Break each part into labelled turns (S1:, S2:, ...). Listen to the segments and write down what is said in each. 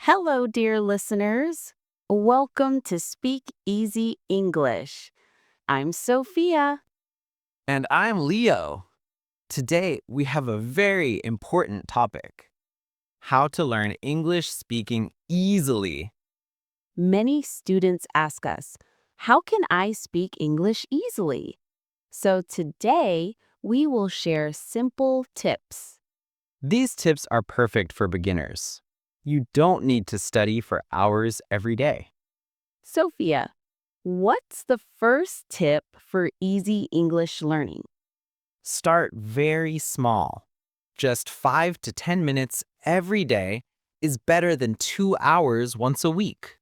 S1: Hello, dear listeners. Welcome to Speak Easy English. I'm Sophia.
S2: And I'm Leo. Today, we have a very important topic: how to learn English speaking easily.
S1: Many students ask us, how can I speak English easily? So today, we will share simple tips.
S2: These tips are perfect for beginners. You don't need to study for hours every day.
S1: Sophia, what's the first tip for easy English learning?
S2: Start very small. Just 5 to 10 minutes every day is better than 2 hours once a week.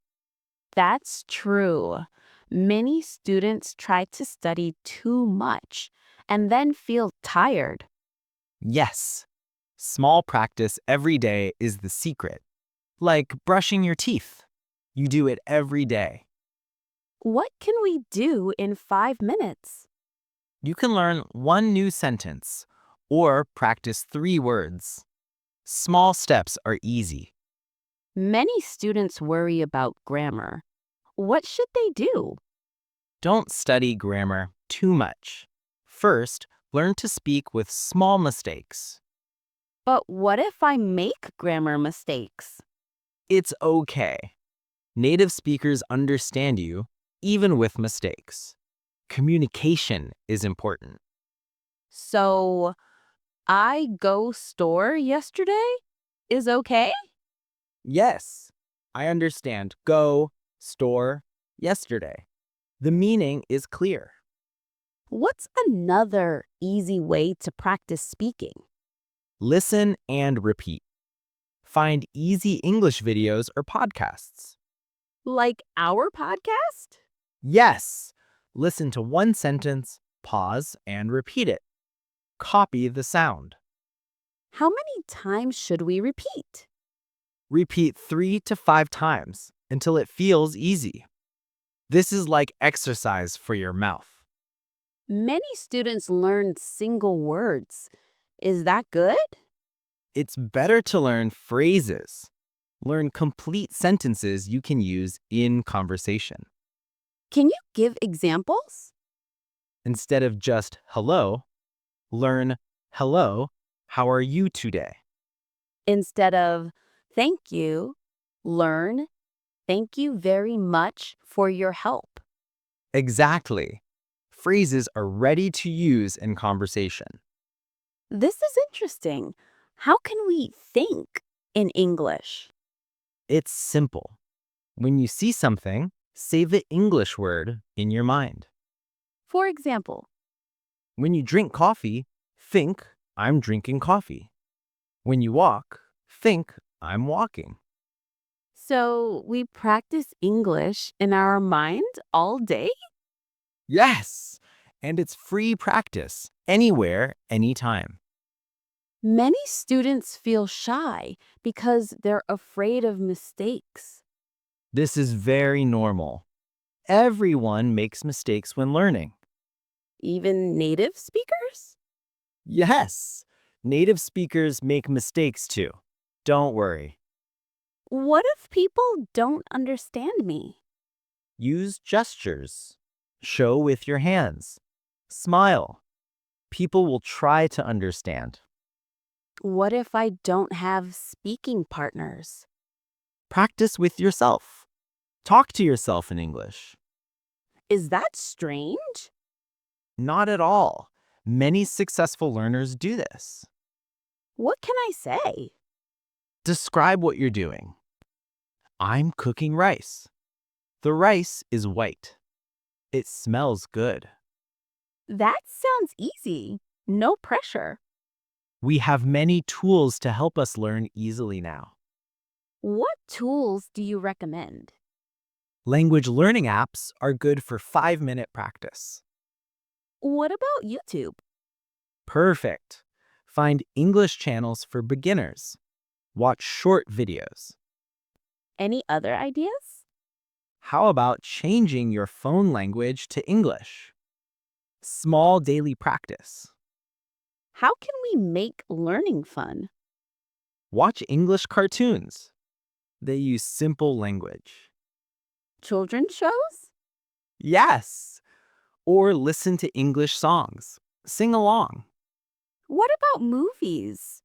S1: That's true. Many students try to study too much and then feel tired.
S2: Yes, small practice every day is the secret. Like brushing your teeth. You do it every day.
S1: What can we do in 5 minutes?
S2: You can learn one new sentence or practice 3 words. Small steps are easy.
S1: Many students worry about grammar. What should they do?
S2: Don't study grammar too much. First, learn to speak with small mistakes.
S1: But what if I make grammar mistakes?
S2: It's okay. Native speakers understand you, even with mistakes. Communication is important.
S1: So, I go store yesterday is okay?
S2: Yes, I understand go, store, yesterday. The meaning is clear.
S1: What's another easy way to practice speaking?
S2: Listen and repeat. Find easy English videos or podcasts.
S1: Like our podcast?
S2: Yes, listen to one sentence, pause, and repeat it. Copy the sound.
S1: How many times should we repeat?
S2: Repeat 3 to 5 times until it feels easy. This is like exercise for your mouth.
S1: Many students learn single words. Is that good?
S2: It's better to learn phrases. Learn complete sentences you can use in conversation.
S1: Can you give examples?
S2: Instead of just hello, learn hello, how are you today?
S1: Instead of thank you, learn thank you very much for your help.
S2: Exactly. Phrases are ready to use in conversation.
S1: This is interesting. How can we think in English?
S2: It's simple. When you see something, say the English word in your mind.
S1: For example,
S2: When you drink coffee, think, I'm drinking coffee. When you walk, think, I'm walking.
S1: so we practice English in our mind all day?
S2: Yes! And it's free practice, anywhere, anytime.
S1: Many students feel shy because they're afraid of mistakes.
S2: This is very normal. Everyone makes mistakes when learning.
S1: Even native speakers?
S2: Yes, native speakers make mistakes too. Don't worry.
S1: What if people don't understand me?
S2: Use gestures. Show with your hands. Smile. People will try to understand.
S1: What if I don't have speaking partners?
S2: Practice with yourself. Talk to yourself in English.
S1: Is that strange?
S2: Not at all. Many successful learners do this.
S1: What can I say?
S2: Describe what you're doing. I'm cooking rice. The rice is white. It smells good.
S1: That sounds easy. No pressure.
S2: We have many tools to help us learn easily now.
S1: What tools do you recommend?
S2: Language learning apps are good for 5-minute practice.
S1: What about YouTube?
S2: Perfect. Find English channels for beginners. Watch short videos.
S1: Any other ideas?
S2: How about changing your phone language to English? Small daily practice.
S1: How can we make learning fun?
S2: Watch English cartoons. They use simple language.
S1: Children's shows?
S2: Yes, or listen to English songs. Sing along.
S1: What about movies?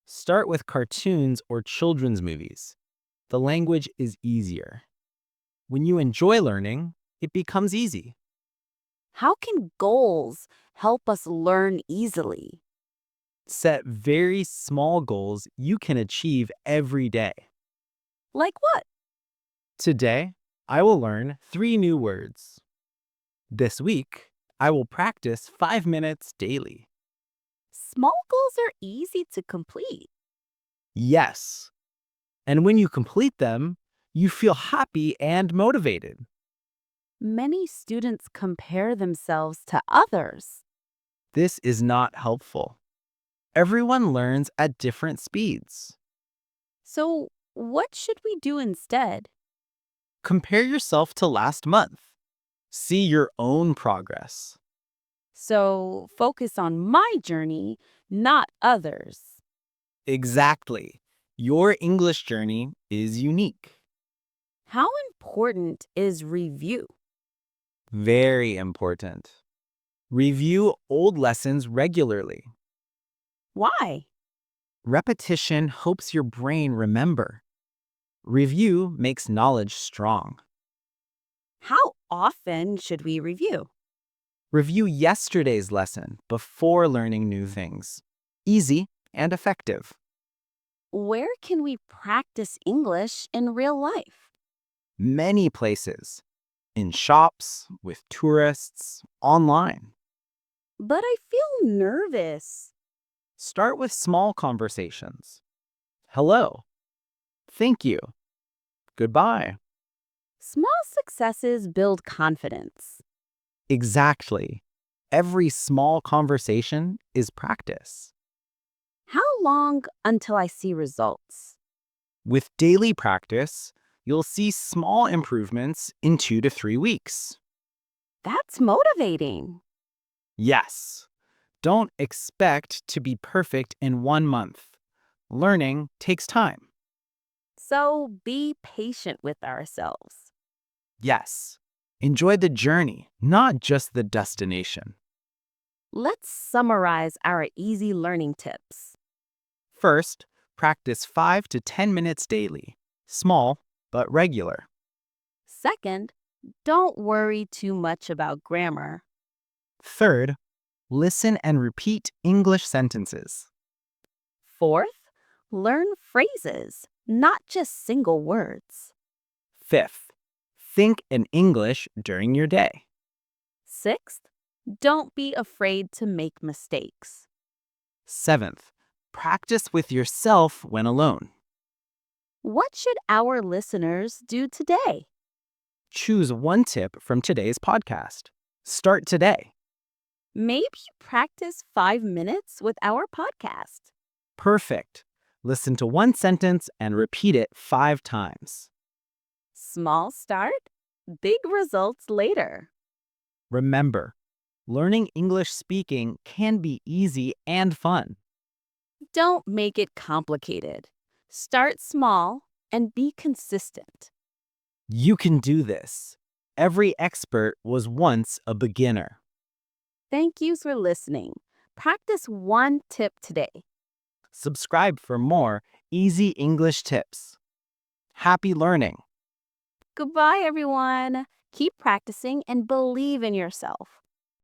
S2: Start with cartoons or children's movies. The language is easier. When you enjoy learning, it becomes easy.
S1: How can goals help us learn easily?
S2: Set very small goals you can achieve every day.
S1: Like what?
S2: Today, I will learn 3 new words. This week, I will practice 5 minutes daily.
S1: Small goals are easy to complete.
S2: Yes. And when you complete them, you feel happy and motivated.
S1: Many students compare themselves to others.
S2: This is not helpful. Everyone learns at different speeds.
S1: So, what should we do instead?
S2: Compare yourself to last month. See your own progress.
S1: So, focus on my journey, not others.
S2: Exactly. Your English journey is unique.
S1: How important is review?
S2: Very important. Review old lessons regularly.
S1: Why?
S2: Repetition helps your brain remember. Review makes knowledge strong.
S1: How often should we review?
S2: Review yesterday's lesson before learning new things. Easy and effective.
S1: Where can we practice English in real life?
S2: Many places. In shops, with tourists, online.
S1: But I feel nervous.
S2: Start with small conversations. Hello. Thank you. Goodbye.
S1: Small successes build confidence.
S2: Exactly. Every small conversation is practice.
S1: How long until I see results?
S2: With daily practice, you'll see small improvements in 2 to 3 weeks.
S1: That's motivating.
S2: Yes. Don't expect to be perfect in 1 month. Learning takes time.
S1: So be patient with ourselves.
S2: Yes. Enjoy the journey, not just the destination.
S1: Let's summarize our easy learning tips.
S2: First, practice 5 to 10 minutes daily. Small, but regular.
S1: Second, don't worry too much about grammar.
S2: Third, listen and repeat English sentences.
S1: Fourth, learn phrases, not just single words.
S2: Fifth, think in English during your day.
S1: Sixth, don't be afraid to make mistakes.
S2: Seventh, practice with yourself when alone.
S1: What should our listeners do today?
S2: Choose one tip from today's podcast. Start today.
S1: Maybe practice 5 minutes with our podcast.
S2: Perfect. Listen to one sentence and repeat it 5 times.
S1: Small start, big results later.
S2: Remember, learning English speaking can be easy and fun.
S1: Don't make it complicated. Start small and be consistent.
S2: You can do this. Every expert was once a beginner.
S1: Thank you for listening. Practice one tip today.
S2: Subscribe for more easy English tips. Happy learning!
S1: Goodbye, everyone. Keep practicing and believe in yourself.